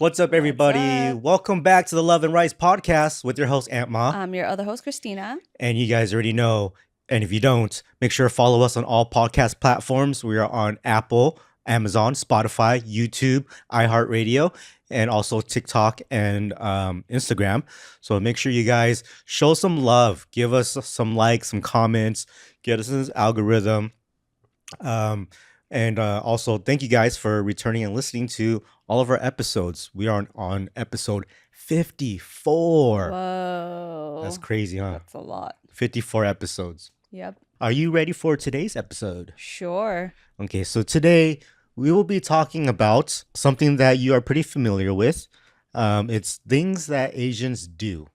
What's up, everybody? Welcome back to the Love and Rice podcast with your host, Aunt Ma. I'm your other host, Christina. And you guys already know. And if you don't, make sure to follow us on all podcast platforms. We are on Apple, Amazon, Spotify, YouTube, iHeartRadio, and also TikTok and Instagram. So make sure you guys show some love. Give us some likes, some comments. Get us in this algorithm. And also, thank you guys for returning and listening to all of our episodes. We are on episode 54. Whoa. That's crazy, huh? That's a lot. 54 episodes. Yep. Are you ready for today's episode? Sure. Okay, so today we will be talking about something that you are pretty familiar with. It's things that Asians do.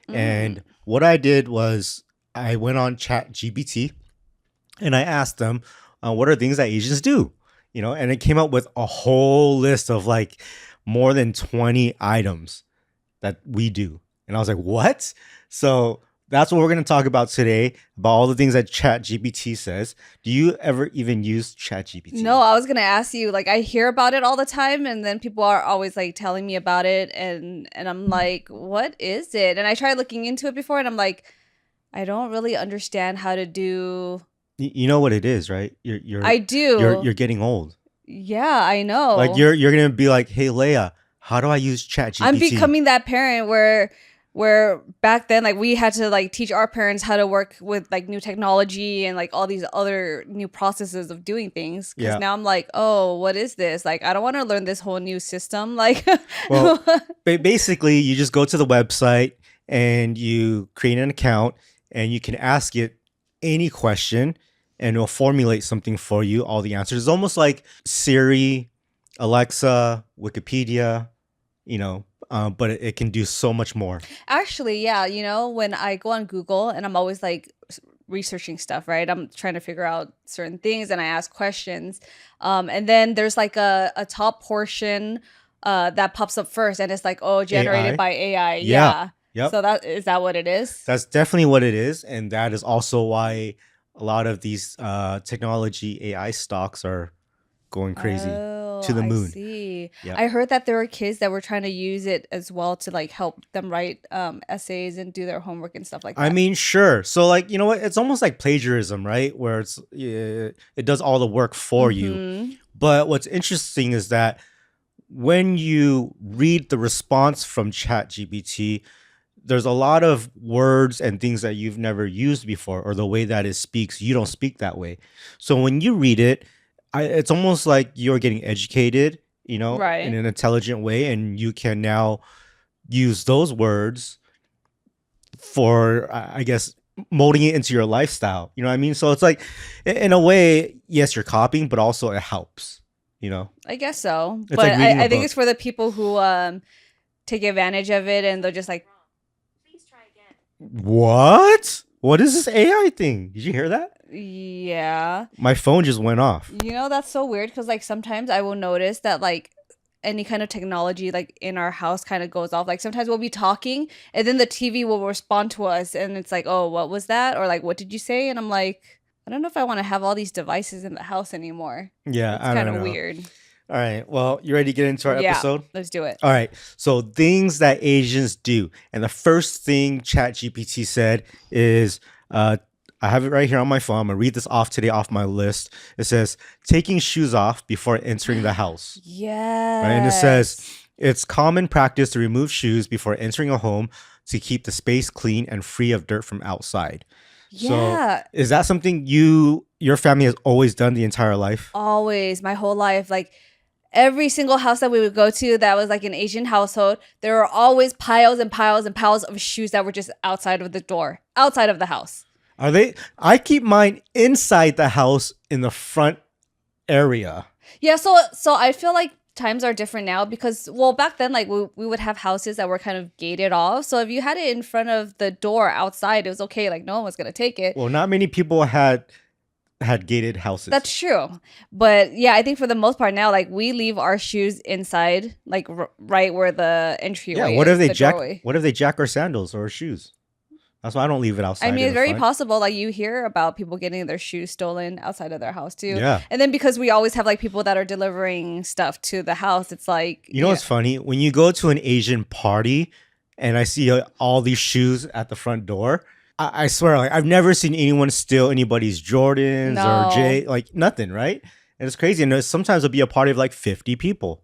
And what I did was I went on ChatGPT and I asked them, what are things that Asians do? You know, and it came up with a whole list of like more than 20 items that we do. And I was like, what? So that's what we're going to talk about today, about all the things that ChatGPT says. Do you ever even use ChatGPT? No, I was going to ask you, like, I hear about it all the time, and then people are always like telling me about it, and I'm like, what is it? And I tried looking into it before, and I'm like, I don't really understand how to do... You know what it is, right? I do. You're getting old. Yeah, I know. Like you're gonna be like, hey Leia, how do I use ChatGPT? I'm becoming that parent where back then, like, we had to like teach our parents how to work with like new technology and like all these other new processes of doing things. Because now I'm like, oh, what is this? Like, I don't want to learn this whole new system. Like, well, basically, you just go to the website and you create an account and you can ask it any question and it'll formulate something for you, all the answers. It's almost like Siri, Alexa, Wikipedia, you know, but it can do so much more. Actually, yeah, you know, when I go on Google and I'm always like researching stuff, right? I'm trying to figure out certain things and I ask questions. And then there's like a top portion that pops up first and it's like, oh, generated by AI. Yeah. Yep. So is that what it is? That's definitely what it is. And that is also why a lot of these technology AI stocks are going crazy to the moon. I see. Yep. I heard that there were kids that were trying to use it as well to like help them write essays and do their homework and stuff like that. I mean, sure. So like, you know what? It's almost like plagiarism, right? Where it does all the work for you. But what's interesting is that when you read the response from ChatGPT, there's a lot of words and things that you've never used before, or the way that it speaks, you don't speak that way. So when you read it, it's almost like you're getting educated, you know, right, in an intelligent way, and you can now use those words for, I guess, molding it into your lifestyle. You know what I mean? So it's like, in a way, yes, you're copying, but also it helps, you know? I guess so. It's but like I think it's for the people who take advantage of it and they're just like, what? What is this AI thing? Did you hear that? Yeah. My phone just went off. You know, that's so weird because like sometimes I will notice that like any kind of technology like in our house kind of goes off. Like sometimes we'll be talking and then the TV will respond to us and it's like, oh, what was that? Or like, what did you say? And I'm like, I don't know if I want to have all these devices in the house anymore. Yeah, it's kind of weird. All right. Well, you ready to get into our episode? Let's do it. All right. So things that Asians do. And the first thing ChatGPT said is, I have it right here on my phone. I'm going to read this off today off my list. It says, taking shoes off before entering the house. Yeah. Right? And it says, it's common practice to remove shoes before entering a home to keep the space clean and free of dirt from outside. Yeah. So is that something your family has always done the entire life? Always. My whole life. Like, every single house that we would go to that was like an Asian household, there were always piles and piles and piles of shoes that were just outside of the door, outside of the house. Are they? I keep mine inside the house in the front area. Yeah, so I feel like times are different now because, well, back then, like we would have houses that were kind of gated off. So if you had it in front of the door outside, it was okay. Like no one was going to take it. Well, not many people had gated houses. That's true. But yeah, I think for the most part now, like we leave our shoes inside, like right where the entryway is. What if they jack our sandals or shoes? That's why I don't leave it I outside mean, in it's the very front. possible. Like you hear about people getting their shoes stolen outside of their house too, Yeah. and then because we always have like people that are delivering stuff to the house, it's like You know what's funny? When you go to an Asian party and I see all these shoes at the front door, I swear, like I've never seen anyone steal anybody's Jordans or no, like nothing, right? And it's crazy. And sometimes it'll be a party of like 50 people.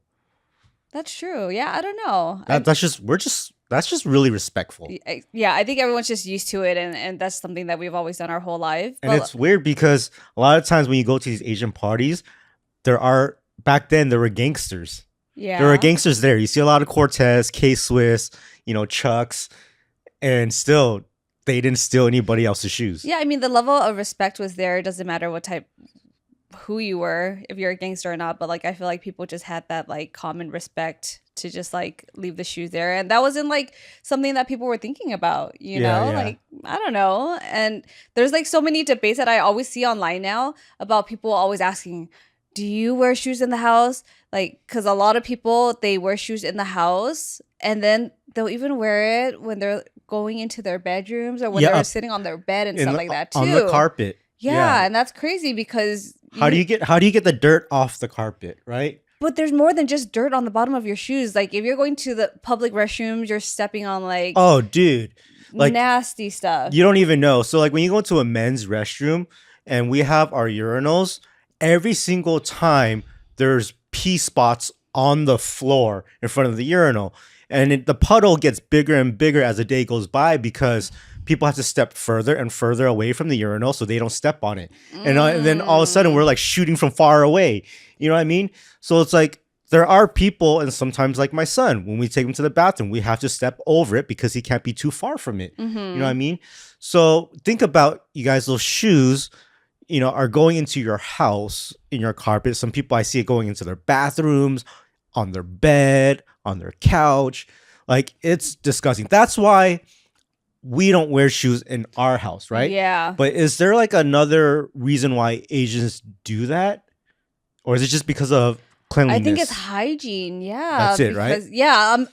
that's true. Yeah, I don't know. That's just really respectful. Yeah, I think everyone's just used to it, and that's something that we've always done our whole life. And But it's weird because a lot of times when you go to these Asian parties, back then there were gangsters. There were yeah, gangsters there. You see a lot of Cortez, K Swiss, Chucks, and still they didn't steal anybody else's shoes. yeah. I mean, the level of respect was there. It doesn't matter what type, who you were, if you're a gangster or not. But like, I feel like people just had that like common respect to just like leave the shoes there, and that wasn't like something that people were thinking about. Yeah, yeah. Like I don't know. And there's like so many debates that I always see online now about people always asking, "Do you wear shoes in the house?" Like, because a lot of people they wear shoes in the house, and then they'll even wear it when they're going into their bedrooms or when Yeah, they're sitting on their bed and in stuff like that on the too. carpet. Yeah, and that's crazy because How do you get the dirt off the carpet, right? but there's more than just dirt on the bottom of your shoes. Like if you're going to the public restrooms, you're stepping on like Oh, dude. Like nasty stuff. you don't even know. So like when you go to a men's restroom and we have our urinals, every single time there's pee spots on the floor in front of the urinal. And the puddle gets bigger and bigger as the day goes by because people have to step further and further away from the urinal so they don't step on it. And then all of a sudden we're like shooting from far away. You know what I mean? So it's like there are people, and sometimes like my son, when we take him to the bathroom, we have to step over it because he can't be too far from it. You know what I mean? So think about you guys, those shoes, are going into your house in your carpet. Some people I see it going into their bathrooms, on their bed, on their couch. Like it's disgusting. That's why we don't wear shoes in our house, right? Yeah. But is there like another reason why Asians do that? Or is it just because of cleanliness? I think it's hygiene. Yeah. That's it, right? Yeah.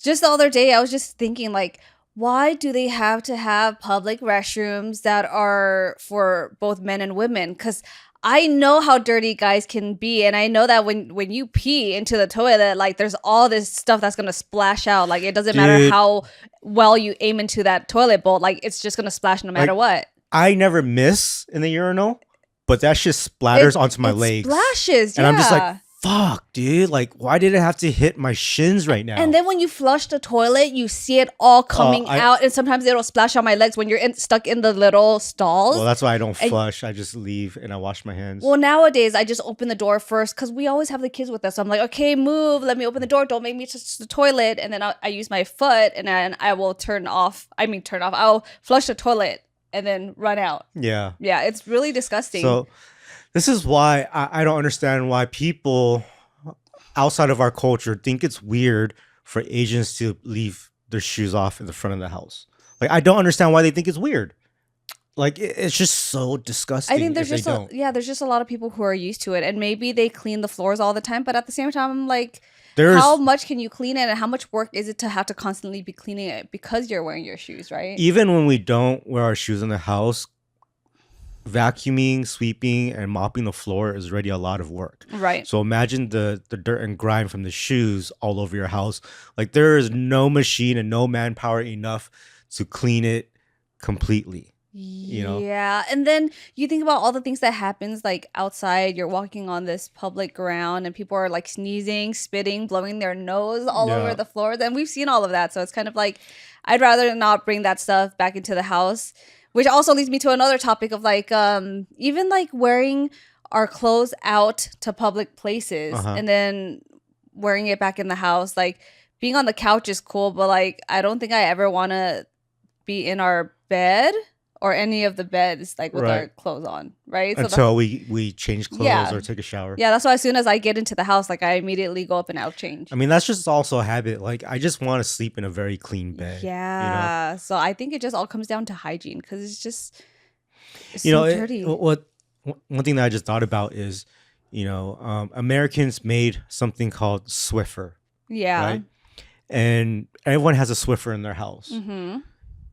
Just the other day, I was just thinking, like, why do they have to have public restrooms that are for both men and women? Because I know how dirty guys can be, and I know that when you pee into the toilet, like there's all this stuff that's gonna splash out. Like it doesn't matter Dude. how well you aim into that toilet bowl, like it's just gonna splash no matter what. I never miss in the urinal, but that shit splatters onto my legs. Splashes, and I'm just like, yeah. fuck, dude. Like, why did it have to hit my shins right now? And then when you flush the toilet, you see it all coming out, and sometimes it'll splash on my legs when you're stuck in the little stalls. Well, that's why I don't flush. I just leave and I wash my hands. Well, nowadays I just open the door first because we always have the kids with us. So I'm like, okay, move. Let me open the door. Don't make me touch the toilet. And then I use my foot, and then I will turn off. I'll flush the toilet and then run out. Yeah. Yeah, it's really disgusting. So this is why I don't understand why people outside of our culture think it's weird for Asians to leave their shoes off in the front of the house. Like, I don't understand why they think it's weird. Like, it's just so disgusting. I think there's just there's just a lot of people who are used to it, and maybe they clean the floors all the time. But at the same time, I'm like, how much can you clean it, and how much work is it to have to constantly be cleaning it because you're wearing your shoes, right? Even when we don't wear our shoes in the house, vacuuming, sweeping, and mopping the floor is already a lot of work. Right. So imagine the dirt and grime from the shoes all over your house. Like there is no machine and no manpower enough to clean it completely. Yeah. And then you think about all the things that happens like outside, you're walking on this public ground and people are like sneezing, spitting, blowing their nose all over the floors. And we've seen all of that. So it's kind of like, I'd rather not bring that stuff back into the house. Which also leads me to another topic of like, even like wearing our clothes out to public places and then wearing it back in the house. Like being on the couch is cool, but like, I don't think I ever want to be in our bed or any of the beds like with our clothes on, right? Until we change clothes or take a shower. Yeah, that's why as soon as I get into the house, like I immediately go up and out change. I mean, that's just also a habit. Like I just want to sleep in a very clean bed. Yeah. So I think it just all comes down to hygiene because it's so dirty. One thing that I just thought about is, Americans made something called Swiffer. Yeah. Right? And everyone has a Swiffer in their house. Mm-hmm.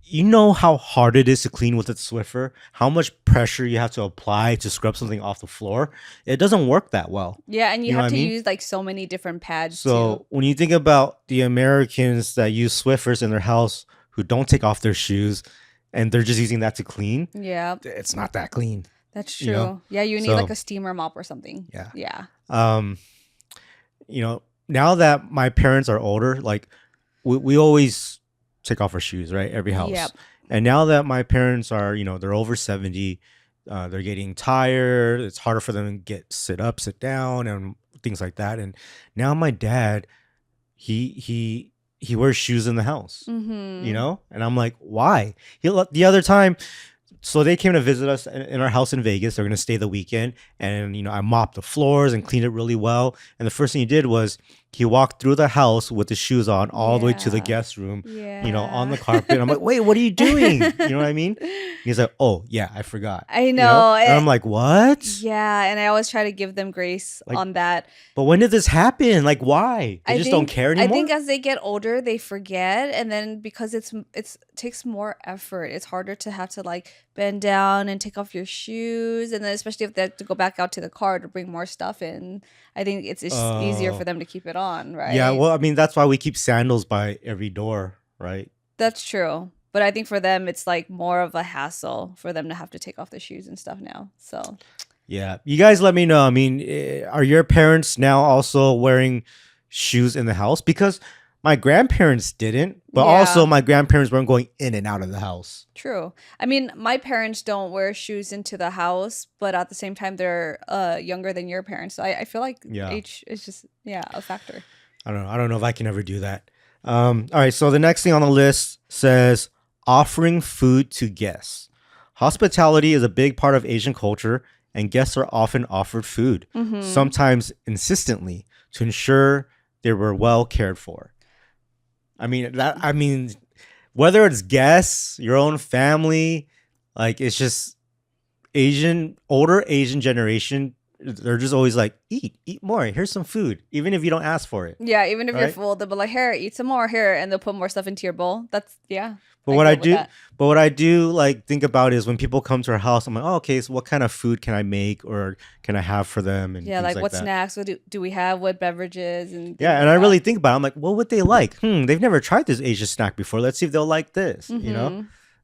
you know how hard it is to clean with a Swiffer? How much pressure you have to apply to scrub something off the floor? It doesn't work that well. Yeah, and you You know what have I to mean? use like so many different pads too. So when you think about the Americans that use Swiffers in their house who don't take off their shoes and they're just using that to clean, Yeah, it's not that clean, that's you know? true. Yeah, you need like So a steamer mop or something. yeah. Yeah. Um, you know, now that my parents are older, like we always take off our shoes, right? Every house. Yep. And now that my parents are, they're over 70, they're getting tired. It's harder for them to get sit up, sit down, and things like that. And now my dad, he wears shoes in the house, Mm-hmm. And I'm like, why? The other time, so they came to visit us in our house in Vegas. They're gonna stay the weekend, and I mopped the floors and cleaned it really well. And the first thing he did was he walked through the house with his shoes on, all the way to the Yeah. guest room, on Yeah. the carpet. I'm like, wait, what are you doing? You know what I mean? He's like, oh yeah, I forgot. I know. And I'm like, what? Yeah, and I always try to give them grace Like, on that. but when did this happen? Like, why? They just don't care I anymore. think as they get older, they forget, and then because it's takes more effort, it's harder to have to like bend down and take off your shoes, and then especially if they have to go back out to the car to bring more stuff in. I think it's just easier for Oh, them to keep it on, yeah. right? Well, I mean, that's why we keep sandals by every door, right? That's true. But I think for them, it's like more of a hassle for them to have to take off the shoes and stuff now. So Yeah. You guys let me know. I mean, are your parents now also wearing shoes in the house? Because my grandparents didn't, but also yeah. my grandparents weren't going in and out of the house. True. I mean, my parents don't wear shoes into the house, but at the same time, they're younger than your parents. So I feel like Yeah. age is just, yeah, a factor. I don't know. I don't know if I can ever do that. All right. So the next thing on the list says offering food to guests. Hospitality is a big part of Asian culture, and guests are often offered food, Mm-hmm. sometimes insistently, to ensure they were well cared for. I mean, whether it's guests, your own family, like it's just older Asian generation, they're just always like, eat more. Here's some food, even if you don't ask for it, Yeah, even if you're right? full, they'll be like, here, eat some more here. And they'll put more stuff into your bowl. That's, yeah, But I what grew I up with do, that. but what I do like think about is when people come to our house, I'm like, oh, okay, so what kind of food can I make or can I have for them and Yeah, things like like what that. snacks do we have? What beverages and things Yeah, and like I that. really think about it. I'm like, what would they like? They've never tried this Asian snack before. Let's see if they'll like this. Mm-hmm.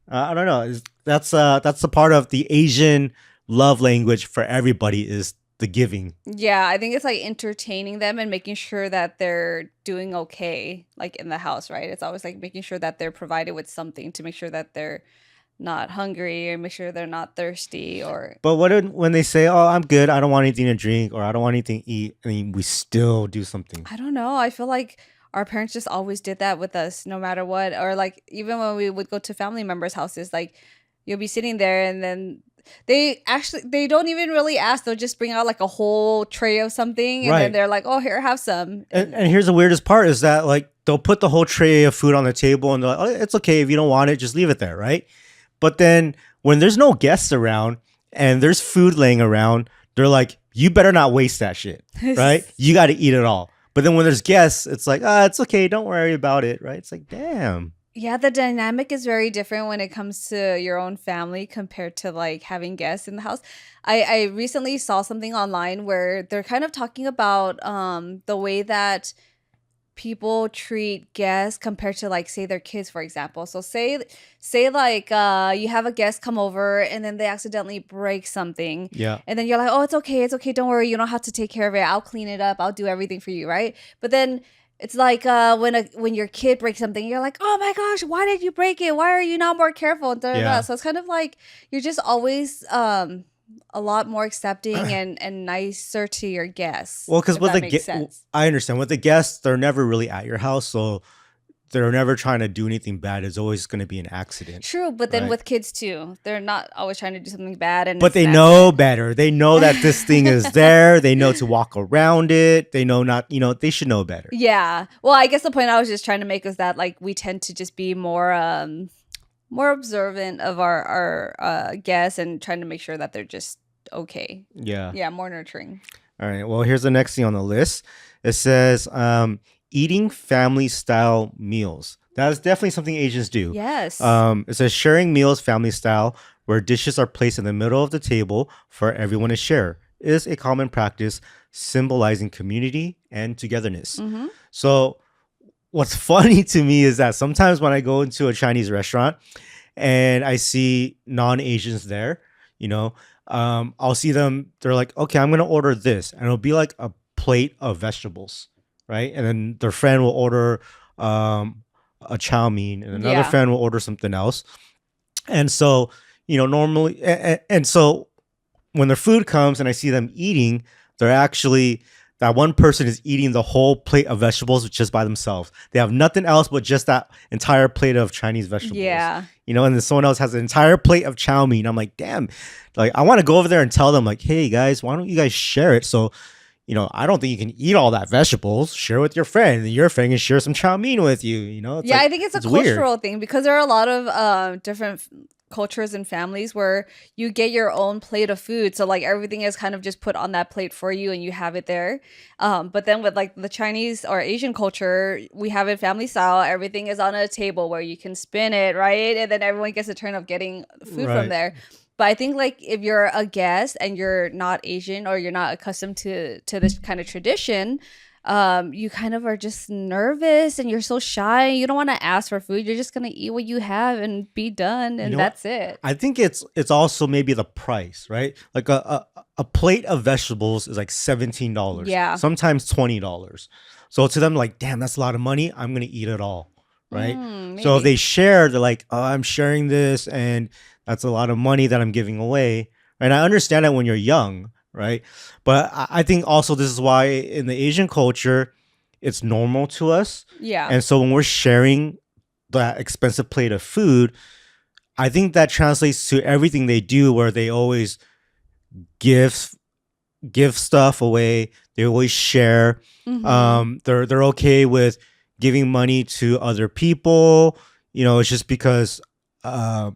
I don't know. That's the part of the Asian love language for everybody is the giving. Yeah, I think it's like entertaining them and making sure that they're doing okay, like in the house, right? It's always like making sure that they're provided with something to make sure that they're not hungry or make sure they're not thirsty or But when they say, "Oh, I'm good. I don't want anything to drink or I don't want anything to eat," I mean, we still do something. I don't know. I feel like our parents just always did that with us no matter what. Or like even when we would go to family members' houses, like you'll be sitting there and then they don't even really ask. They'll just bring out like a whole tray of something and then Right. they're like, "Oh, here, have some." And, And and here's the weirdest part is that like they'll put the whole tray of food on the table and they're like, "Oh, it's okay if you don't want it, just leave it there," right? But then when there's no guests around and there's food laying around, they're like, "You better not waste that shit, right? You got to eat it all." But then when there's guests, it's like, it's okay, don't worry about it, right? It's like, damn. yeah, the dynamic is very different when it comes to your own family compared to like having guests in the house. I recently saw something online where they're kind of talking about the way that people treat guests compared to like say their kids, for example. So say like you have a guest come over and then they accidentally break something, Yeah. and then you're like, oh, it's okay, don't worry, you don't have to take care of it, I'll clean it up, I'll do everything for you, right? But then it's like when your kid breaks something, you're like, oh my gosh, why did you break it, why are you not more careful, and da, da, da. Yeah. So it's kind of like you're just always a lot more accepting and nicer to your guests, Well, because if that makes sense. I understand with the guests, they're never really at your house, so they're never trying to do anything bad. It's always going to be an accident, True, but then right? with kids too, they're not always trying to do something bad and But it's they an know accident. better. They know that this thing is there. They know to walk around it. They know not. They should know better. Yeah. Well, I guess the point I was just trying to make is that like we tend to just be more observant of our guests and trying to make sure that they're just okay. Yeah. Yeah, more nurturing. All right. Well, here's the next thing on the list. It says, eating family style meals. That is definitely something Asians do. Yes. It says sharing meals family style, where dishes are placed in the middle of the table for everyone to share, is a common practice symbolizing community and togetherness. Mm-hmm. So, what's funny to me is that sometimes when I go into a Chinese restaurant and I see non-Asians there, you know, I'll see them. They're like, okay, I'm gonna order this, and it'll be like a plate of vegetables, right? And then their friend will order a chow mein, and another Yeah. friend will order something else. And so, normally, and so when their food comes and I see them eating, they're actually that one person is eating the whole plate of vegetables just by themselves. They have nothing else but just that entire plate of Chinese vegetables. Yeah. And then someone else has an entire plate of chow mein. I'm like, damn, like I want to go over there and tell them, like, hey guys, why don't you guys share it? So, I don't think you can eat all that vegetables. Share with your friend, and your friend can share some chow mein with you. It's Yeah, like, I think it's a weird. cultural thing because there are a lot of different cultures and families where you get your own plate of food. So like everything is kind of just put on that plate for you and you have it there. But then with like the Chinese or Asian culture, we have it family style. Everything is on a table where you can spin it, right? And then everyone gets a turn of getting food from Right. there. But I think like if you're a guest and you're not Asian or you're not accustomed to this kind of tradition, you kind of are just nervous and you're so shy. You don't want to ask for food. You're just gonna eat what you have and be done, You and know what? that's it. I think it's also maybe the price, right? Like a plate of vegetables is like $17. Yeah. Sometimes $20. So to them, like, damn, that's a lot of money. I'm gonna eat it all, right? So if Maybe. they share, they're like, oh, I'm sharing this, and that's a lot of money that I'm giving away. And I understand that when you're young, right? But I think also this is why in the Asian culture, it's normal to us. Yeah. And so when we're sharing that expensive plate of food, I think that translates to everything they do, where they always give give stuff away. They always share. Mm-hmm. They're okay with giving money to other people. It's just because I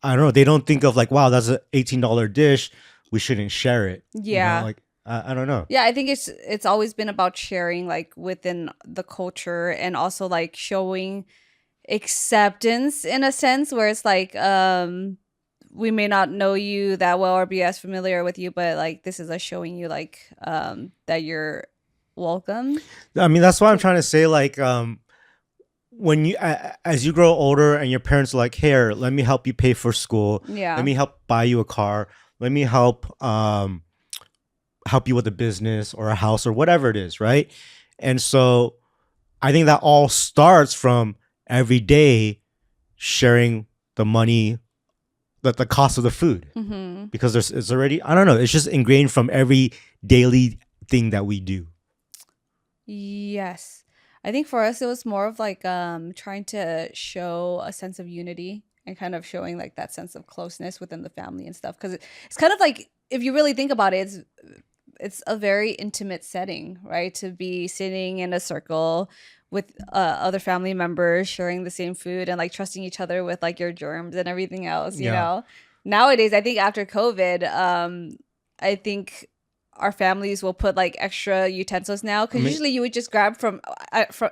don't know. They don't think of like, wow, that's an $18 dish. We shouldn't share it. Yeah. Like I don't know. Yeah, I think it's always been about sharing like within the culture and also like showing acceptance in a sense where it's like we may not know you that well or be as familiar with you, but like this is us showing you like that you're welcome. I mean, that's why I'm trying to say, like, when you as you grow older and your parents are like, here, let me help you pay for school, let Yeah. me help buy you a car, let me help you with a business or a house or whatever it is, right? And so I think that all starts from every day sharing the money, that the cost of the food, Mm-hmm. because it's already, I don't know, it's just ingrained from every daily thing that we do. Yes. I think for us it was more of like trying to show a sense of unity and kind of showing like that sense of closeness within the family and stuff because it's kind of like if you really think about it it's a very intimate setting, right? To be sitting in a circle with other family members sharing the same food and like trusting each other with like your germs and everything else, you Yeah. know. Nowadays I think after COVID I think our families will put like extra utensils now I because mean, usually you would just grab from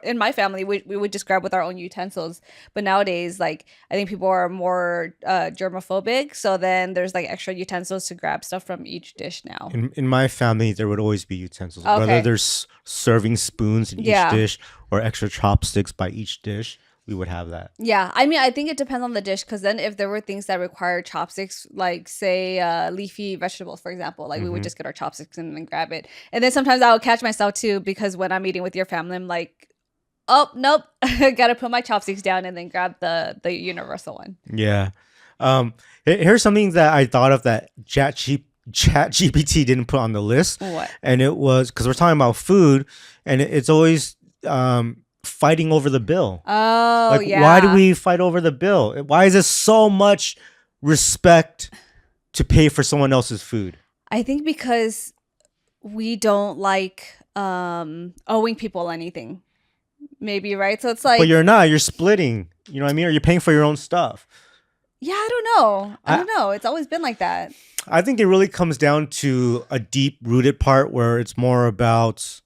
in my family we would just grab with our own utensils, but nowadays like I think people are more germophobic, so then there's like extra utensils to grab stuff from each dish now. in my family, there would always be utensils, whether Okay. there's serving spoons in each Yeah. dish or extra chopsticks by each dish. We would have that. Yeah, I mean, I think it depends on the dish because then if there were things that require chopsticks, like say leafy vegetables, for example, like we would Hmm. just get our chopsticks and then grab it. And then sometimes I would catch myself too because when I'm eating with your family, I'm like, oh nope, gotta put my chopsticks down and then grab the universal one. Yeah. Here's something that I thought of that Chat GPT didn't put on the list, What? and it was because we're talking about food, and it's always fighting over the bill. Oh Like, why do yeah, we fight over the bill? Why is it so much respect to pay for someone else's food? I think because we don't like owing people anything. Maybe, right? So it's But like, you're not. You're splitting. You know what I mean? Or you're paying for your own stuff. yeah, I don't know. I I don't know. It's always been like that. I think it really comes down to a deep rooted part where it's more about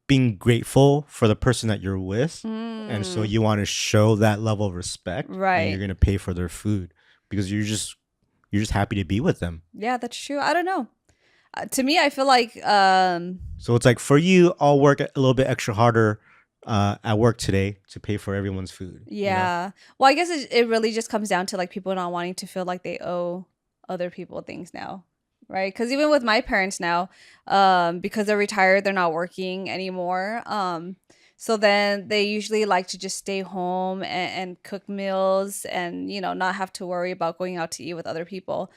being grateful for the person that you're with, and so Mm, you want to show that level of respect, and you're right. gonna pay for their food because you're just happy to be with them. Yeah, that's true. I don't know. To me, I feel like So it's like for you, I'll work a little bit extra harder at work today to pay for everyone's food. You know? yeah. Well, I guess it really just comes down to like people not wanting to feel like they owe other people things now. Right? Because even with my parents now, because they're retired, they're not working anymore. So then they usually like to just stay home and cook meals and, not have to worry about going out to eat with other people.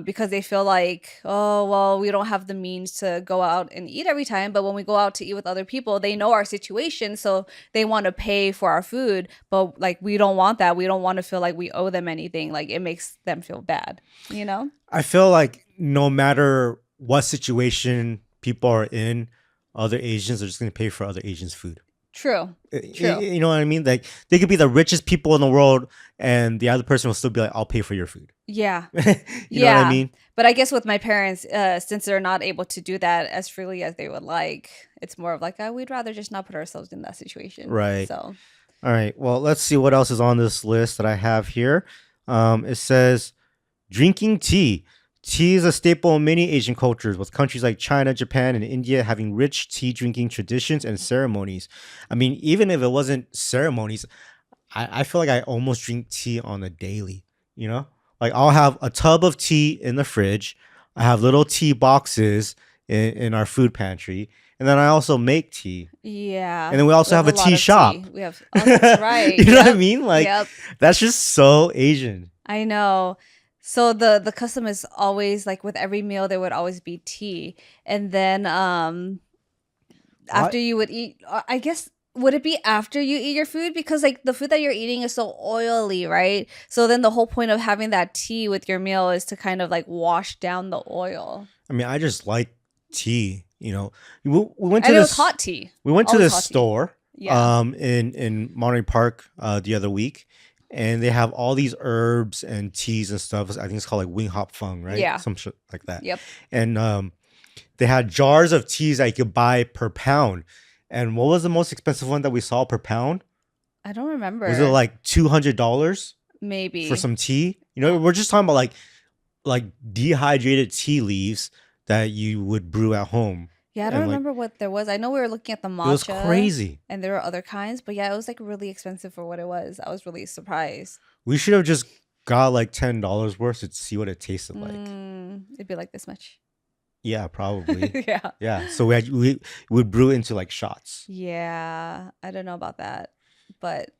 Because they feel like, oh, well, we don't have the means to go out and eat every time. But when we go out to eat with other people, they know our situation. So they want to pay for our food. But like, we don't want that. We don't want to feel like we owe them anything. Like, it makes them feel bad, you know? I feel like no matter what situation people are in, other Asians are just gonna pay for other Asians' food. True. True. You know what I mean? Like they could be the richest people in the world, and the other person will still be like, "I'll pay for your food." Yeah. You know what I Yeah. mean? But I guess with my parents, since they're not able to do that as freely as they would like, it's more of like, we'd rather just not put ourselves in that situation. Right. So, All right. Well, let's see what else is on this list that I have here. It says drinking tea. Tea is a staple in many Asian cultures, with countries like China, Japan, and India having rich tea drinking traditions and ceremonies. I mean, even if it wasn't ceremonies, I feel like I almost drink tea on a daily, you know? Like I'll have a tub of tea in the fridge. I have little tea boxes in our food pantry. And then I also make tea. yeah, And then we we also have have a a lot tea of tea. shop. We have, oh, that's right. You know what I Yep. mean? Like Yep. that's just so Asian. I know. So the custom is always like with every meal there would always be tea. And then after What? you would eat, I guess, would it be after you eat your food? Because like the food that you're eating is so oily, right? So then the whole point of having that tea with your meal is to kind of like wash down the oil. I mean, I just like tea, you know. We went to And it was this hot tea. we went to Always this hot tea. store Yeah. in Monterey Park the other week, and they have all these herbs and teas and stuff. I think it's called like Wing Hop Fung, right? Yeah. Some shit like that. Yep. And they had jars of teas that you could buy per pound. And what was the most expensive one that we saw per pound? I don't Was it remember. like $200 for Maybe. some tea? You know, we're just talking about like dehydrated tea leaves that you would brew at home. Yeah, I don't And like remember what there was. I know we were looking at the it was matcha crazy. and there were other kinds, but yeah, it was like really expensive for what it was. I was really surprised. We should have just got like $10 worth to see what it tasted like. It'd be like this much. Yeah, probably. Yeah. Yeah. So we would brew it into like shots. Yeah, I don't know about that. But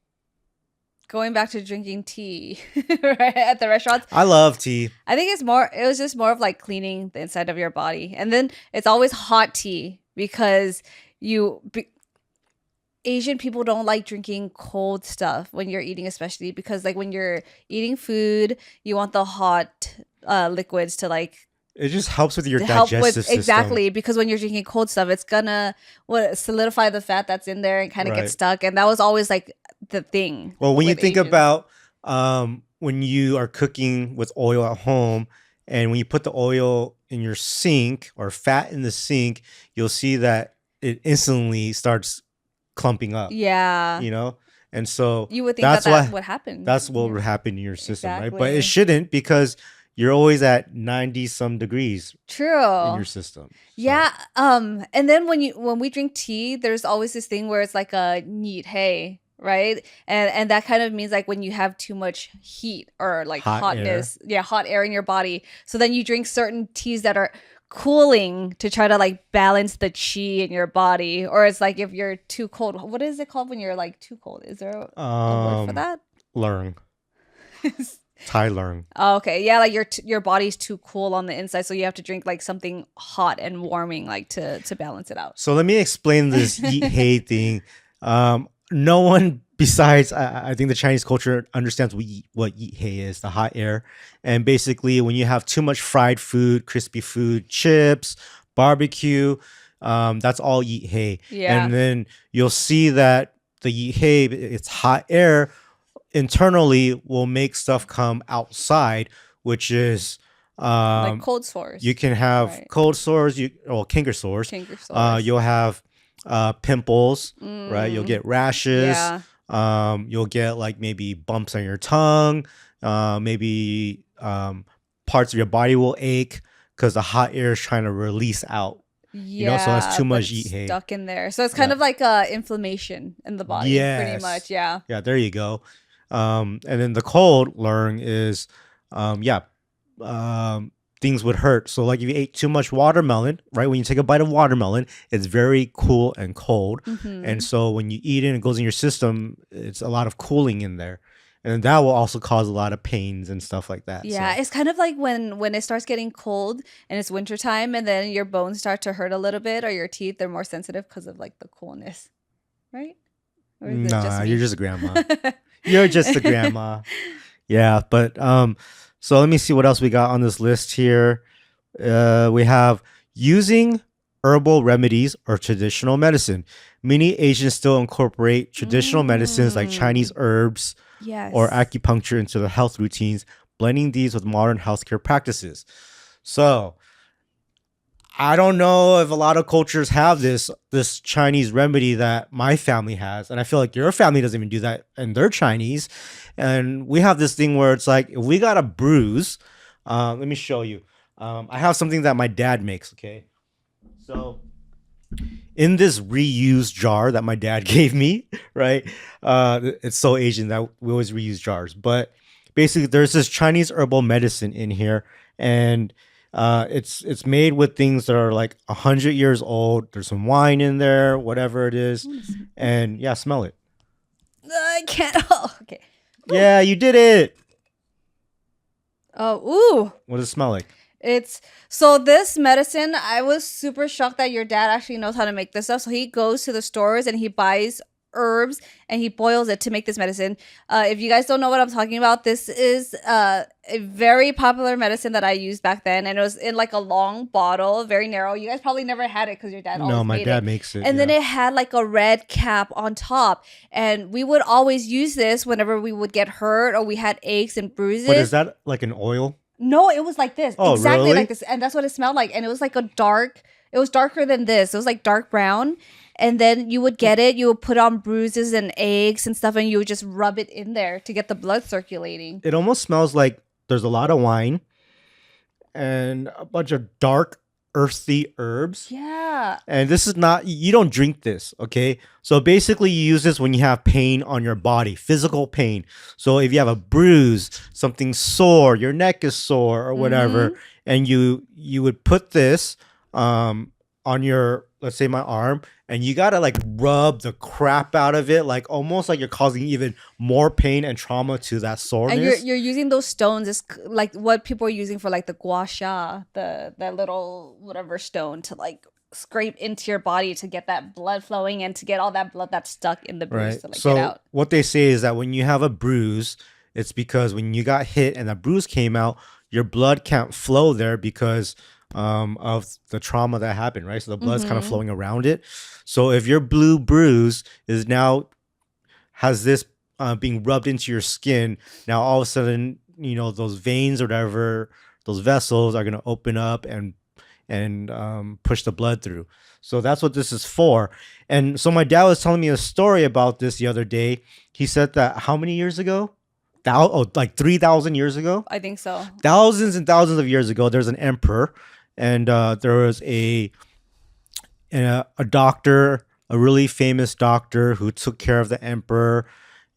going back to drinking tea right at the restaurants, I love tea. I think it was just more of like cleaning the inside of your body. And then it's always hot tea because you Asian people don't like drinking cold stuff when you're eating, especially because like when you're eating food, you want the hot liquids to like It just helps with your to help with digestive system. exactly because when you're drinking cold stuff, it's gonna solidify the fat that's in there and kind of get Right. stuck. And that was always like the thing. Well, when you with think Asians. about when you are cooking with oil at home, and when you put the oil in your sink or fat in the sink, you'll see that it instantly starts clumping up. Yeah, You know, and so you would think that's that why would happen. that's what Yeah, would happen in your system, right? But exactly. it shouldn't because you're always at 90 some degrees in True. your system. So, Yeah. And then when we drink tea, there's always this thing where it's like a neat hay, right? And that kind of means like when you have too much heat or like hot air. hotness, yeah, hot air in your body. So then you drink certain teas that are cooling to try to like balance the chi in your body. Or it's like if you're too cold. What is it called when you're like too cold? Is there a word for that? Learn. Thai learn. Oh, okay. Yeah, like your body's too cool on the inside, so you have to drink like something hot and warming like to balance it out. So let me explain this eat hay thing. No one besides I think the Chinese culture understands what eat hay is, the hot air. And basically when you have too much fried food, crispy food, chips, barbecue, that's all eat hay. Yeah. And then you'll see that the eat hay, it's hot air internally will make stuff come outside, which is Like cold sores. you can have Right. cold sores, canker sores. Canker sores. You'll have pimples, right? You'll get rashes. Yeah. You'll get like maybe bumps on your tongue. Maybe parts of your body will ache because the hot air is trying to release out. So that's Yeah, too but much it's heat. stuck in there. So it's kind Yeah. of like inflammation in the body, pretty much. Yes. Yeah. Yeah, there you go. And then the cold learn is, yeah, um, things would hurt. So, like if you ate too much watermelon, right? When you take a bite of watermelon, it's very cool and cold. And Mm-hmm. so when you eat it and it goes in your system, it's a lot of cooling in there. And that will also cause a lot of pains and stuff like that. Yeah, So, it's kind of like when it starts getting cold and it's wintertime and then your bones start to hurt a little bit or your teeth are more sensitive because of like the coolness, right? Or is it just nah, you're me? just a grandma. You're just a grandma. Yeah, but so let me see what else we got on this list here. We have using herbal remedies or traditional medicine. Many Asians still incorporate traditional medicines like Chinese Mm, herbs or yes. acupuncture into their health routines, blending these with modern healthcare practices. So I don't know if a lot of cultures have this Chinese remedy that my family has, and I feel like your family doesn't even do that, and they're Chinese. And we have this thing where it's like if we got a bruise, let me show you. I have something that my dad makes. Okay, so in this reused jar that my dad gave me, right? It's so Asian that we always reuse jars. But basically, there's this Chinese herbal medicine in here, and it's made with things that are like 100 years old. There's some wine in there, whatever it is, and yeah, smell it. I can't. Oh, okay. Yeah, you did it. Oh, ooh. What does it smell like? It's so this medicine, I was super shocked that your dad actually knows how to make this stuff. So he goes to the stores and he buys herbs and he boils it to make this medicine. If you guys don't know what I'm talking about, this is a very popular medicine that I used back then. And it was in like a long bottle, very narrow. You guys probably never had it because your dad No, always my made it. dad makes it. And then Yeah. it had like a red cap on top. And we would always use this whenever we would get hurt or we had aches and But is bruises. that like an oil? No, it was like this. Oh, Exactly like really? this. And that's what it smelled like. And it was like it was darker than this. It was like dark brown. And then you would get it, you would put on bruises and aches and stuff, and you would just rub it in there to get the blood circulating. It almost smells like there's a lot of wine and a bunch of dark, earthy herbs. Yeah. And this is not, you don't drink this, okay? So basically, you use this when you have pain on your body, physical pain. So if you have a bruise, something sore, your neck is sore or whatever, Mm-hmm. and you would put this on your, let's say my arm, and you gotta like rub the crap out of it, like almost like you're causing even more pain and trauma to that And soreness. you're using those stones is like what people are using for like the gua sha, that little whatever stone to like scrape into your body to get that blood flowing and to get all that blood that's stuck in the bruise Right. to like get So out. what they say is that when you have a bruise, it's because when you got hit and that bruise came out, your blood can't flow there because of the trauma that happened, right? So the blood's kind of Mm-hmm. flowing around it. So if your blue bruise is now has this being rubbed into your skin, now all of a sudden, those veins or whatever, those vessels are gonna open up and push the blood through. So that's what this is for. And so my dad was telling me a story about this the other day. He said that how many years ago? Like 3,000 years ago? I think so. Thousands and thousands of years ago, there's an emperor, and there was a doctor, a really famous doctor who took care of the emperor.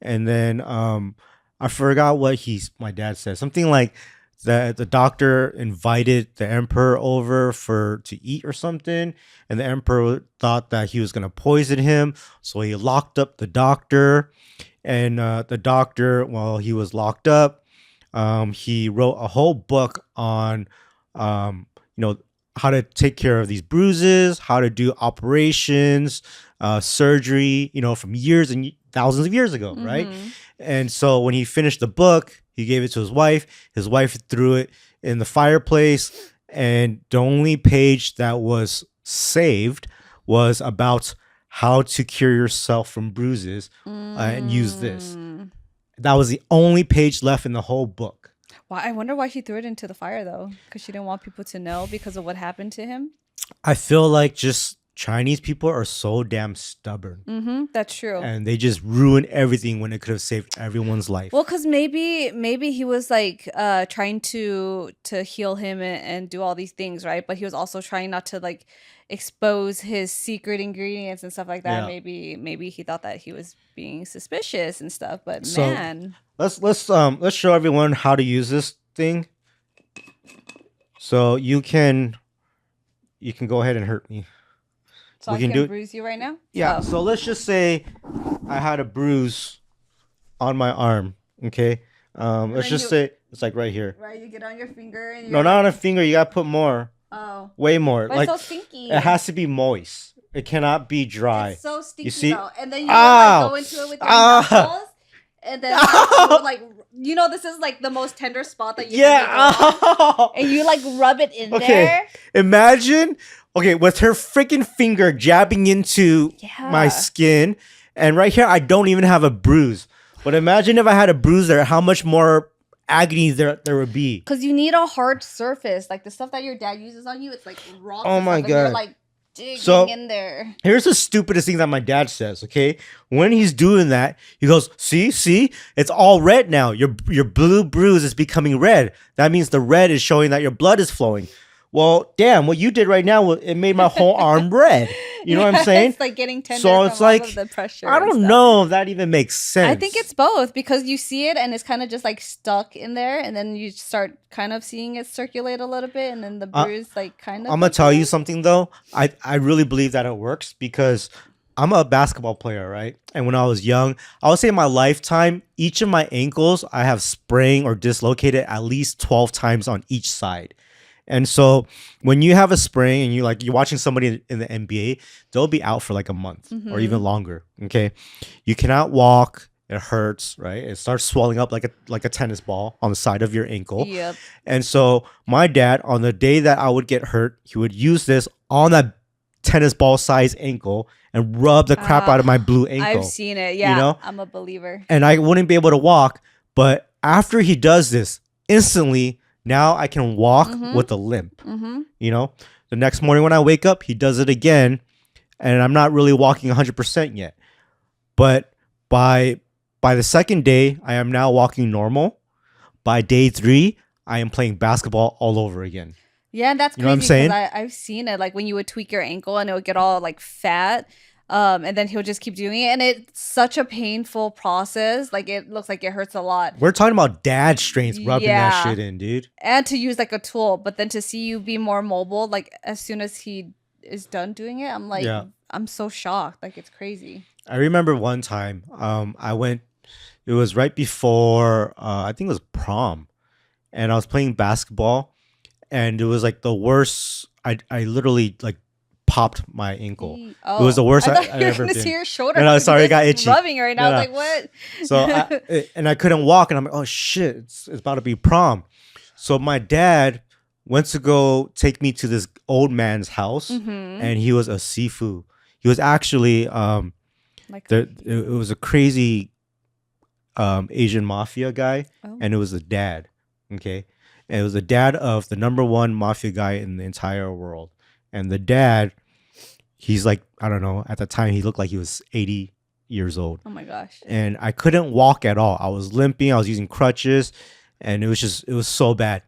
And then I forgot what my dad said. Something like that the doctor invited the emperor over to eat or something, and the emperor thought that he was gonna poison him, so he locked up the doctor. And the doctor, while he was locked up, he wrote a whole book on um, you know how to take care of these bruises, how to do operations, surgery, from years and thousands of years ago, right? Mm-hmm. And so when he finished the book, he gave it to his wife. His wife threw it in the fireplace, and the only page that was saved was about how to cure yourself from bruises and use this. Mm. That was the only page left in the whole book. Why? I wonder why she threw it into the fire though, because she didn't want people to know because of what happened to him. I feel like just Chinese people are so damn stubborn, That's true. and they just ruin everything when it could have saved everyone's life. Well, because maybe he was like trying to heal him and do all these things, right? But he was also trying not to like expose his secret ingredients and stuff like that. Yeah. Maybe he thought that he was being suspicious and stuff. But So man, let's show everyone how to use this thing. So you can go ahead and hurt me. so We I can can do it. bruise you right now. Yeah. Oh. So let's just say I had a bruise on my arm. Okay. Let's then just say it's like right here. Right, you get on your finger and No, not on a finger. You gotta put more. Oh, Way more. but Like it's so stinky. it has to be moist. It cannot be dry. It's so stinky You see? though. And then you Ow! like, go into it with your Ah! knuckles, and then like this is like the most tender spot that you ever go on. Yeah. And you like rub it in Okay. there. Imagine, with her freaking finger jabbing into my Yeah. skin, and right here I don't even have a bruise. But imagine if I had a bruise there, how much more agony there would be. Because you need a hard surface, like the stuff that your dad uses on you. It's like rocks. Oh and my stuff, and you're God. like digging So- in there. Here's the stupidest thing that my dad says, okay? When he's doing that, he goes, see? It's all red now. Your blue bruise is becoming red. That means the red is showing that your blood is flowing. Well, damn, what you did right now, it made my whole arm red. You know what I'm saying? It's like getting tender. So from it's all like, of the pressure. I and don't stuff. know if that even makes sense. I think it's both because you see it and it's kind of just like stuck in there, and then you start kind of seeing it circulate a little bit, and then the bruise like kind of. I'm gonna tell you something though. I really believe that it works because I'm a basketball player, right? And when I was young, I would say in my lifetime, each of my ankles I have sprained or dislocated at least 12 times on each side. And so when you have a sprain and you're watching somebody in the NBA, they'll be out for like a month or even longer. Okay. You cannot walk. It hurts, right? It starts swelling up like a tennis ball on the side of your ankle. Yep. And so my dad, on the day that I would get hurt, he would use this on that tennis ball size ankle and rub the crap out of my blue ankle. I've seen it. Yeah. know? I'm a believer. And I wouldn't be able to walk. But after he does this, instantly, now I can walk with a limp. You know, the next morning when I wake up, he does it again, and I'm not really walking 100% yet. But by the second day, I am now walking normal. By day 3, I am playing basketball all over again. Yeah, and that's You know what I'm crazy saying? because I've seen it. Like when you would tweak your ankle and it would get all like fat. And then he'll just keep doing it, and it's such a painful process. Like it looks like it hurts a lot. We're talking about dad strength rubbing that Yeah. shit in, dude. And to use like a tool, but then to see you be more mobile, like as soon as he is done doing it, I'm like, Yeah. I'm so shocked. Like it's crazy. I remember one time, I went. It was right before I think it was prom, and I was playing basketball, and it was like the worst. I literally like popped my ankle. Oh, It was the worst I I've thought you were ever gonna been. see your shoulder. No, because sorry, it got it's itchy. rubbing right now. No, I was no. like, what? So I couldn't walk, and I'm like, oh shit, it's about to be prom. So my dad went to go take me to this old man's house, and he was a sifu. He was actually Like, it was a crazy Asian mafia guy, Oh. and it was the dad. Okay, and it was the dad of the number one mafia guy in the entire world, and the dad. He's like, I don't know, at the time he looked like he was 80 years old. oh my gosh. And I couldn't walk at all. I was limping, I was using crutches, and it was so bad.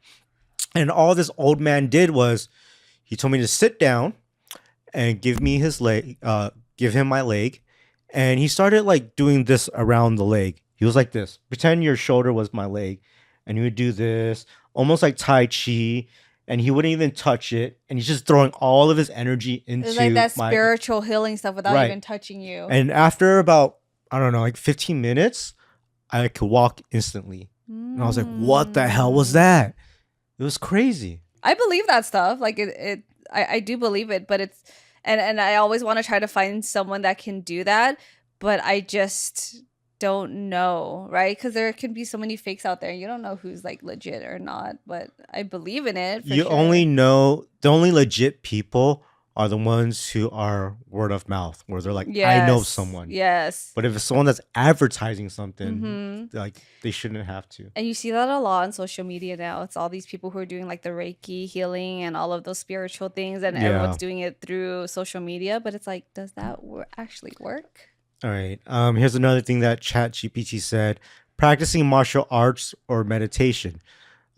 And all this old man did was he told me to sit down and give me his leg, give him my leg. And he started like doing this around the leg. He was like this. Pretend your shoulder was my leg. And he would do this, almost like Tai Chi. And he wouldn't even touch it. And he's just throwing all of his energy into It's like that my spiritual healing stuff without Right. even touching you. And after about, I don't know, like 15 minutes, I could walk instantly. And I was like, what the hell was that? It was crazy. I believe that stuff. Like I do believe it, but it's and I always want to try to find someone that can do that, but I just don't know, right? Because there can be so many fakes out there. You don't know who's like legit or not, but I believe in it. For You sure. only know, the only legit people are the ones who are word of mouth, where they're like, I know Yes. someone. Yes. But if it's someone that's advertising something, Mm-hmm. like they shouldn't have to. And you see that a lot on social media now. It's all these people who are doing like the Reiki healing and all of those spiritual things, and everyone's Yeah. doing it through social media. But it's like, does that actually work? All right. Here's another thing that ChatGPT said: practicing martial arts or meditation.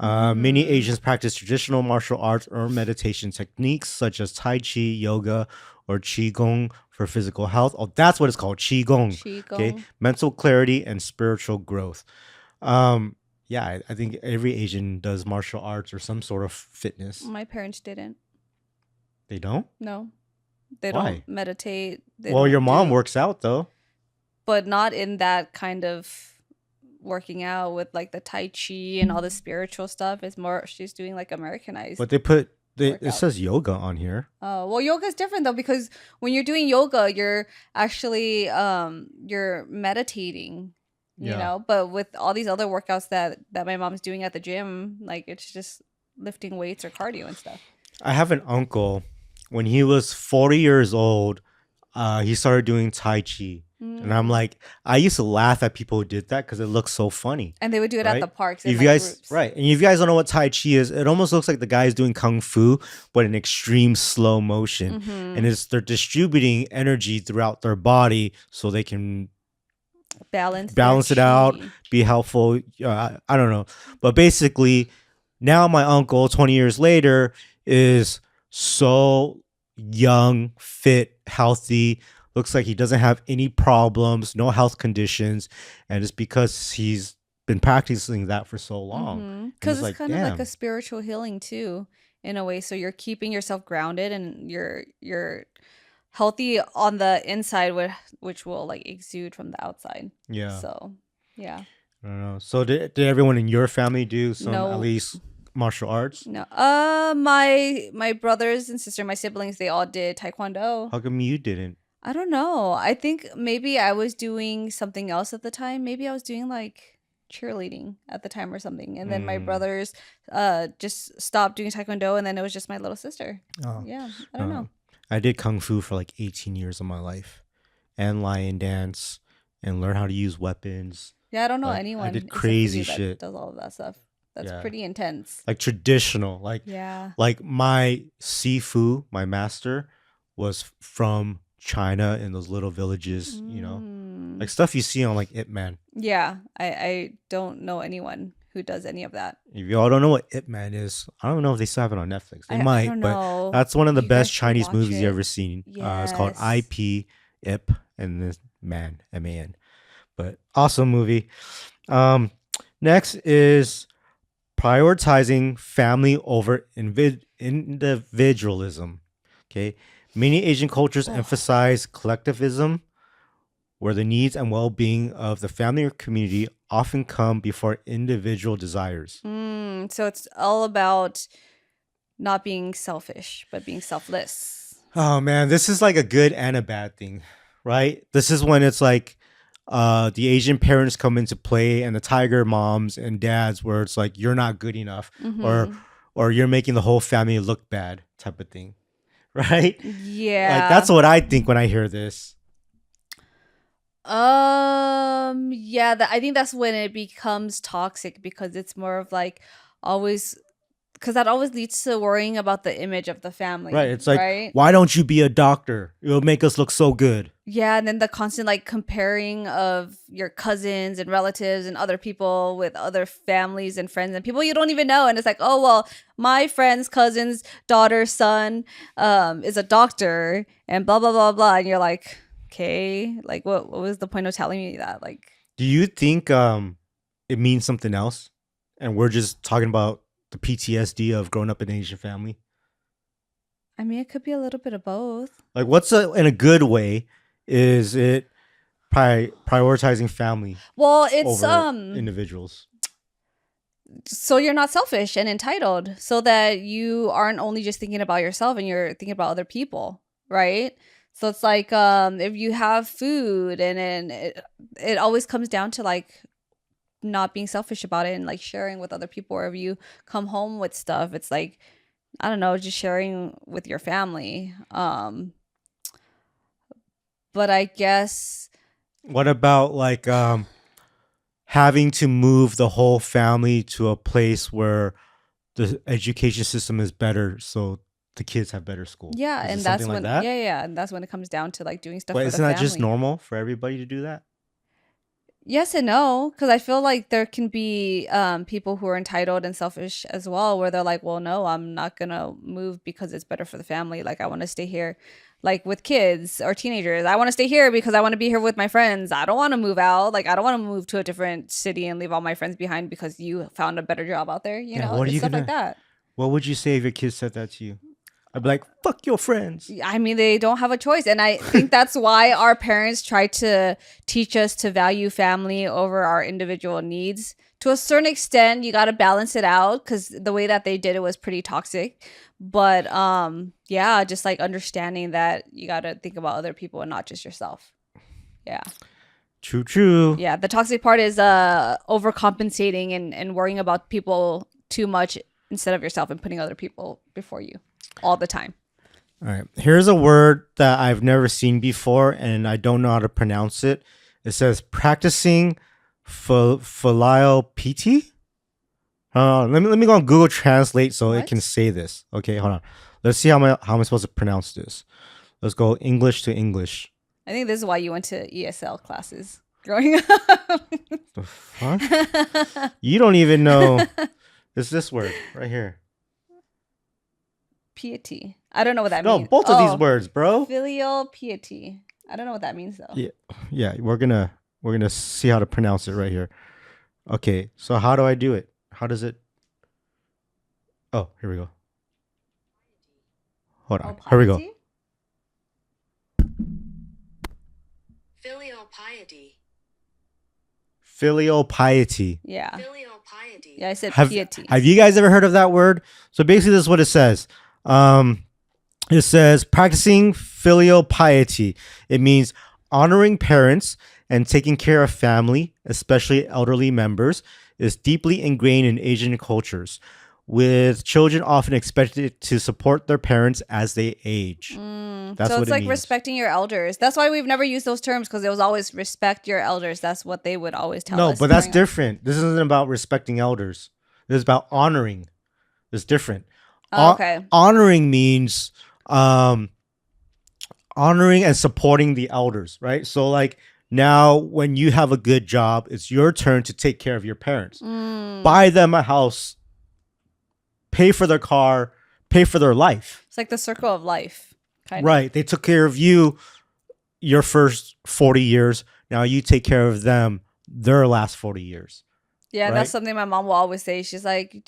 Many Mm. Asians practice traditional martial arts or meditation techniques such as Tai Chi, yoga, or Qigong for physical health. Oh, that's what it's called, Qigong. Okay, Qigong. mental clarity and spiritual growth. Um, yeah, I think every Asian does martial arts or some sort of fitness. My parents didn't. They don't? No, they don't Why? meditate. They Well, your don't mom do, works out though. but not in that kind of working out with like the Tai Chi and all the spiritual stuff. It's more she's doing like Americanized But it workouts. says yoga on here. Oh, well, yoga is different though because when you're doing yoga, you're actually you're meditating, Yeah. but with all these other workouts that my mom's doing at the gym, like it's just lifting weights or cardio and stuff. I have an uncle. When he was 40 years old, he started doing Tai Chi. And I'm Mm. like, I used to laugh at people who did that because it looks so funny, And they would do it at the right? parks in If you like guys, groups. right. And if you guys don't know what Tai Chi is, it almost looks like the guy's doing Kung Fu, but in extreme slow motion. And Mm-hmm. they're distributing energy throughout their body so they can Balance their balance it out, chi. be helpful. I don't know. But basically, now my uncle, 20 years later, is so young, fit, healthy. Looks like he doesn't have any problems, no health conditions. And it's because he's been practicing that for so long. Mm-hmm. And Because it's it's like, kind of like a damn. spiritual healing too, in a way. So you're keeping yourself grounded and you're healthy on the inside, which will like exude from the outside. Yeah. So yeah. I don't know. So did everyone in your family do some at No, least martial arts? no. My brothers and sister, my siblings, they all did taekwondo. How come you didn't? I don't know. I think maybe I was doing something else at the time. Maybe I was doing like cheerleading at the time or something. And then my Mm. brothers just stopped doing taekwondo and then it was just my little sister. Oh. Yeah, I don't know. Um, I did kung fu for like 18 years of my life, and lion dance, and learn how to use weapons. Yeah, I don't know Like I anyone did except for crazy you that shit. does all of that stuff. That's Yeah, pretty intense. like traditional. Yeah. Like my sifu, my master, was from China in those little villages. Mm. Like stuff you see on like Ip Man. Yeah, I don't know anyone who does any of that. If y'all don't know what Ip Man is, I don't know if they still have it on Netflix. They I might, don't but know. that's one of the You guys best should Chinese watch movies you it. ever seen. It's called Yes. IP Ip and the Man Man. But awesome movie. Um, next is prioritizing family over individualism. Okay, many Asian cultures Oh. emphasize collectivism, where the needs and well-being of the family or community often come before individual desires. So it's all about not being selfish, but being selfless. Oh man, this is like a good and a bad thing, right? This is when it's like the Asian parents come into play and the tiger moms and dads where it's like you're not good enough or Mm-hmm. or you're making the whole family look bad type of thing. Right? Like that's Yeah. what I think when I hear this. Yeah, I think that's when it becomes toxic because it's more of like always because that always leads to worrying about the image of the Right. family, It's like, right? why don't you be a doctor? It'll make us look so good. Yeah, and then the constant like comparing of your cousins and relatives and other people with other families and friends and people you don't even know. And it's like, oh well, my friend's cousin's daughter's son is a doctor and blah blah blah blah. And you're like, okay, like what was the point of telling me that? Like, Do you think it means something else? And we're just talking about the PTSD of growing up in an Asian family? I mean, it could be a little bit of both. Like what's in a good way is it prioritizing family Well, it's over individuals? so you're not selfish and entitled, so that you aren't only just thinking about yourself and you're thinking about other people, right? So it's like if you have food and then it always comes down to like not being selfish about it and like sharing with other people, or if you come home with stuff, it's like I don't know, just sharing with your family. But I guess What about like having to move the whole family to a place where the education system is better, so the kids have better school? yeah, Is it and something that's like when that? and that's when it comes down to like doing stuff But for the isn't that just family. normal for everybody to do that? Yes and no, because I feel like there can be people who are entitled and selfish as well, where they're like, well, no, I'm not gonna move because it's better for the family. Like, I want to stay here. Like with kids or teenagers, I want to stay here because I want to be here with my friends. I don't want to move out. Like, I don't want to move to a different city and leave all my friends behind because you found a better job out there. Yeah, what are It's you stuff like gonna that. what would you say if your kids said that to you? I'd be like, fuck your friends. I mean, they don't have a choice. And I think that's why our parents try to teach us to value family over our individual needs. To a certain extent, you got to balance it out because the way that they did it was pretty toxic. But yeah, just like understanding that you got to think about other people and not just yourself. Yeah. True, true. Yeah. The toxic part is overcompensating and worrying about people too much instead of yourself and putting other people before you all the time. All right. Here's a word that I've never seen before and I don't know how to pronounce it. It says practicing filial piety. Let me go on Google Translate so it can What? say this. Okay, hold on. Let's see how am I supposed to pronounce this. Let's go English to English. I think this is why you went to ESL classes growing up. The fuck? You don't even know. It's this word right here. Piety. I don't know what that No, means. both of these Oh, words, bro. filial piety. I don't know what that means though. Yeah, yeah. We're gonna see how to pronounce it right here. Okay, so how do I do it? How does it? Oh, here we go. Hold Oh, on. Here we go. piety? Filial piety. Filial piety. Yeah. Filial piety. Yeah, I said Have piety. Have you guys ever heard of that word? So basically, this is what it says. It says practicing filial piety. It means honoring parents and taking care of family, especially elderly members, is deeply ingrained in Asian cultures, with children often expected to support their parents as they age. That's So what it's it like means. respecting your elders. That's why we've never used those terms because it was always respect your elders. That's what they would always tell No, us. but that's growing up. different. This isn't about respecting elders. This is about honoring. It's different. Oh, okay. Honoring means um, honoring and supporting the elders, right? So like now when you have a good job, it's your turn to take care of your parents. Buy them a house, pay for their car, pay for their life. It's like the circle of life. Kind of. Right. They took care of you your first 40 years. Now you take care of them their last 40 years. Yeah, Right? that's something my mom will always say. She's like,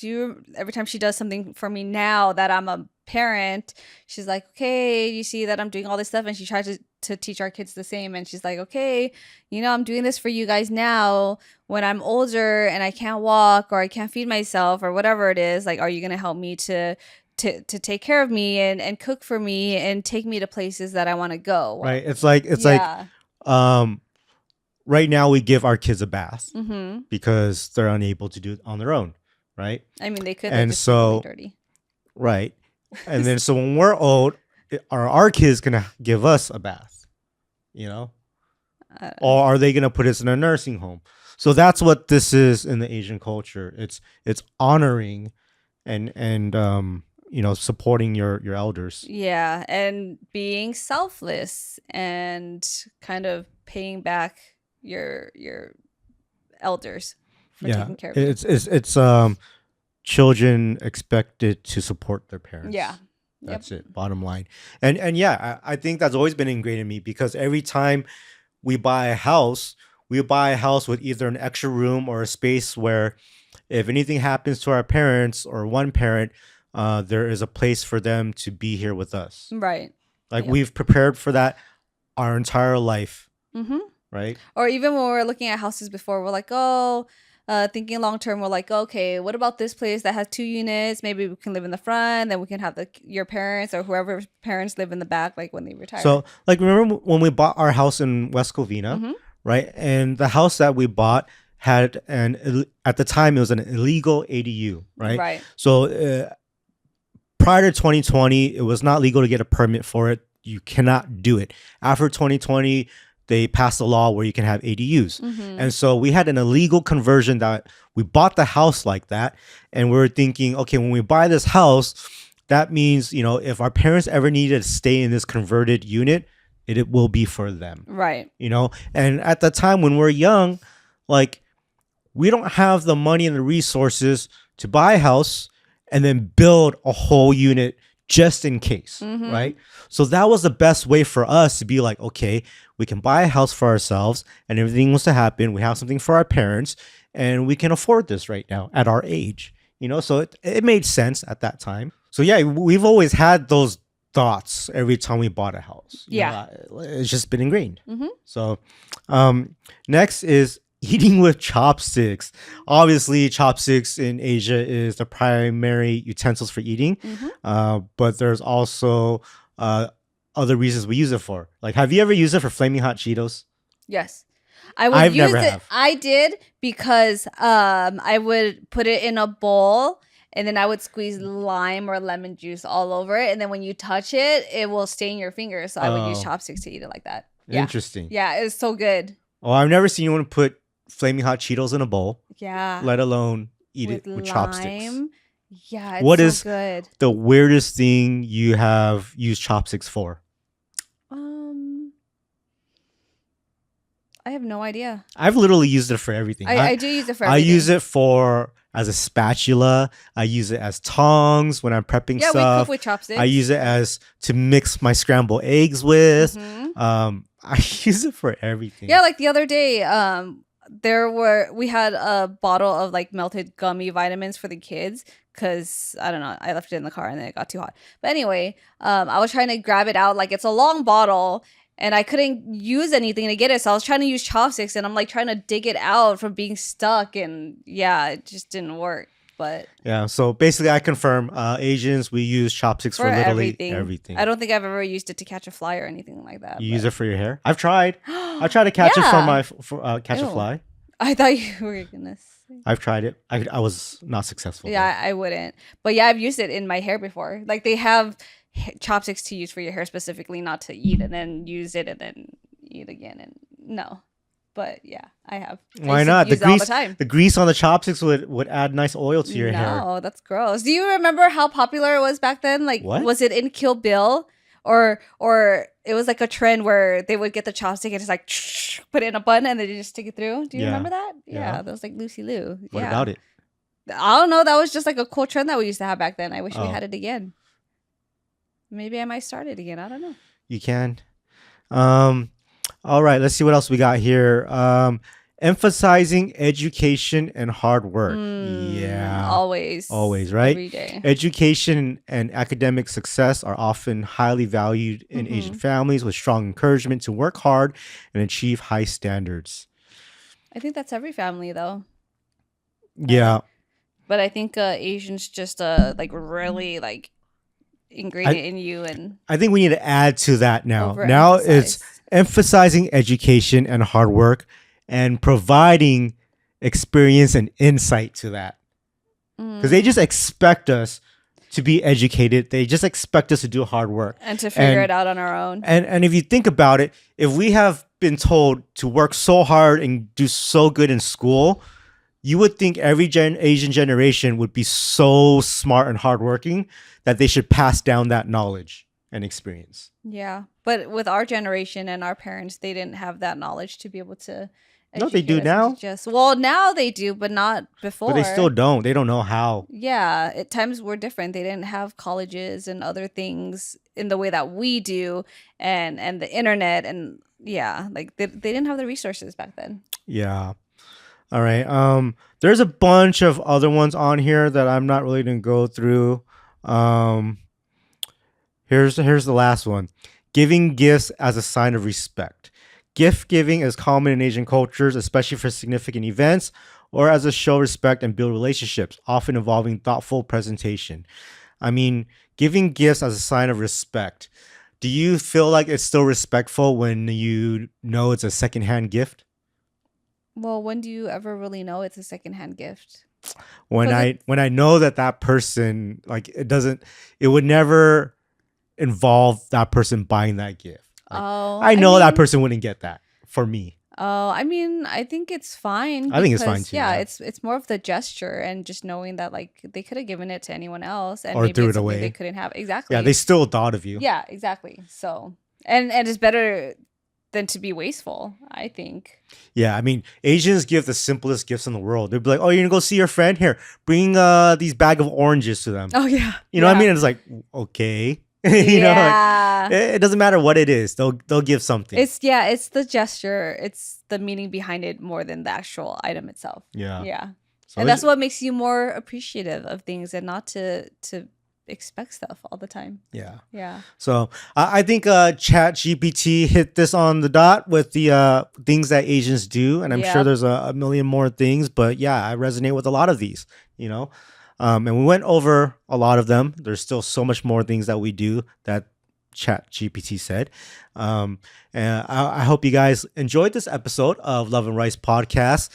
every time she does something for me now that I'm a parent, she's like, okay, you see that I'm doing all this stuff. And she tries to teach our kids the same. And she's like, okay, I'm doing this for you guys now. When I'm older and I can't walk or I can't feed myself or whatever it is, like, are you going to help me to take care of me and cook for me and take me to places that I want to go? Right. It's like Yeah. right now we give our kids a bath Mm-hmm. because they're unable to do it on their own, right? I mean, they could, And they're just really so dirty. right. And then so when we're old, are our kids gonna give us a bath? You know? Or are they gonna put us in a nursing home? So that's what this is in the Asian culture. It's honoring and supporting your elders. Yeah, and being selfless and kind of paying back your elders for Yeah. taking care of you. It's children expected to support their parents. Yeah. That's it. Bottom line. And yeah, I think that's always been ingrained in me because every time we buy a house with either an extra room or a space where if anything happens to our parents or one parent, there is a place for them to be here with us. Right. Like Yep. we've prepared for that our entire life, Mm-hmm. right? Or even when we're looking at houses before, we're like, thinking long term, we're like, okay, what about this place that has 2 units? Maybe we can live in the front, then we can have your parents or whoever's parents live in the back, like when they retire. So like remember when we bought our house in West Covina, Mhm. right? And the house that we bought had at the time it was an illegal ADU, right? Right. So prior to 2020, it was not legal to get a permit for it. You cannot do it. After 2020, they passed a law where you can have ADUs. And so we had an illegal conversion that we bought the house like that. And we were thinking, okay, when we buy this house, that means, if our parents ever needed to stay in this converted unit, it will be for them. Right. And at the time when we're young, like, we don't have the money and the resources to buy a house and then build a whole unit just in case, right? So that was the best way for us to be like, okay, we can buy a house for ourselves and everything was to happen. We have something for our parents and we can afford this right now at our age, so it made sense at that time. So yeah, we've always had those thoughts every time we bought a house. It's just been ingrained. So next is eating with chopsticks. Obviously, chopsticks in Asia is the primary utensils for eating, but there's also other reasons we use it for. Like, have you ever used it for flaming hot Cheetos? Yes. I've never used it. I did because I would put it in a bowl and then I would squeeze lime or lemon juice all over it. And then when you touch it, it will stain your fingers. So I would use chopsticks to eat it like that. Yeah. Interesting. Yeah, it's so good. Oh, I've never seen anyone put flaming hot Cheetos in a bowl. Yeah. Let alone eat it with chopsticks. Yeah, what so is good. The weirdest thing you have used chopsticks for? I have no idea. I've literally used it for everything. I do use it for everything. I use it as a spatula. I use it as tongs when I'm prepping stuff. Yeah, we cook with chopsticks. I use it as to mix my scrambled eggs with. I use it for everything. Yeah, like the other day, we had a bottle of like melted gummy vitamins for the kids because I don't know, I left it in the car and then it got too hot. But anyway, I was trying to grab it out. Like, it's a long bottle and I couldn't use anything to get it, so I was trying to use chopsticks and I'm like trying to dig it out from being stuck, and yeah, it just didn't work. But yeah, so basically I confirm, Asians, we use chopsticks for literally everything. I don't think I've ever used it to catch a fly or anything like that. You use it for your hair? I've tried. I tried to catch it catch a fly. I thought you were gonna say. I've tried it. I was not successful. Yeah, I wouldn't. But yeah, I've used it in my hair before. Like, they have chopsticks to use for your hair specifically, not to eat and then use it and then eat again. And no. But yeah, I have. Why not? The grease on the chopsticks would add nice oil to your hair. No, that's gross. Do you remember how popular it was back then? Like, what? Was it in Kill Bill? Or it was like a trend where they would get the chopstick and just like put it in a bun and then they just stick it through. Do you remember that? Yeah, that was like Lucy Liu. What about it? I don't know. That was just like a cool trend that we used to have back then. I wish we had it again. Maybe I might start it again. I don't know. You can. All right, let's see what else we got here. Emphasizing education and hard work. Yeah. Always, right? Every day. Education and academic success are often highly valued in Asian families, with strong encouragement to work hard and achieve high standards. I think that's every family, though. Yeah. But I think Asians just like really like ingrained it in you, and I think we need to add to that now. Now it's emphasizing education and hard work and providing experience and insight to that. Because they just expect us to be educated. They just expect us to do hard work. And to figure it out on our own. And if you think about it, if we have been told to work so hard and do so good in school, you would think every Asian generation would be so smart and hardworking that they should pass down that knowledge and experience. Yeah. But with our generation and our parents, they didn't have that knowledge to be able to No, they do now. Now they do, but not before. But they still don't. They don't know how. Yeah. At times were different. They didn't have colleges and other things in the way that we do, and the internet, and yeah, like they didn't have the resources back then. Yeah. All right. There's a bunch of other ones on here that I'm not really going to go through. Here's the last one. Giving gifts as a sign of respect. Gift giving is common in Asian cultures, especially for significant events or as a show of respect and build relationships, often involving thoughtful presentation. I mean, giving gifts as a sign of respect. Do you feel like it's still respectful when you know it's a secondhand gift? Well, when do you ever really know it's a secondhand gift? when 'Cause I know that that person, like, it would never involve that person buying that gift. Like, oh, I I know that mean, person wouldn't get that for me. I think it's fine I think it's fine because too. yeah, Yeah, it's more of the gesture and just knowing that like they could have given it to anyone else and or maybe threw it's it something they away. couldn't have. Yeah, they Exactly. still thought of you. Yeah, exactly. So, and it's better than to be wasteful, I think. Yeah, I mean, Asians give the simplest gifts in the world. They'd be like, "Oh, you're gonna go see your friend? Here, bring these bag of oranges to them." Oh yeah. You know what I Yeah. mean? It's like, okay, like Yeah. it doesn't matter what it is. They'll give something. It's yeah, it's the gesture, it's the meaning behind it more than the actual item itself. Yeah. Yeah. So And that's what makes you more appreciative of things and not to expect stuff all the time. yeah. Yeah. So I think ChatGPT hit this on the dot with the things that Asians do, and I'm sure Yep. there's a million more things. But yeah, I resonate with a lot of these. You know, and we went over a lot of them. There's still so much more things that we do that ChatGPT said. And I hope you guys enjoyed this episode of Love and Rice podcast.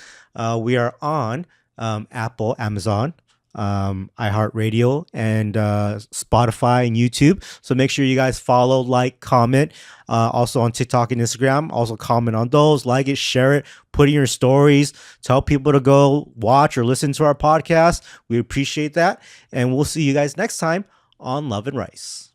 We are on Apple, Amazon, iHeartRadio, and Spotify and YouTube. So make sure you guys follow, like, comment. Also on TikTok and Instagram. Also comment on those, like it, share it, put in your stories, tell people to go watch or listen to our podcast. We appreciate that. And we'll see you guys next time on Love and Rice.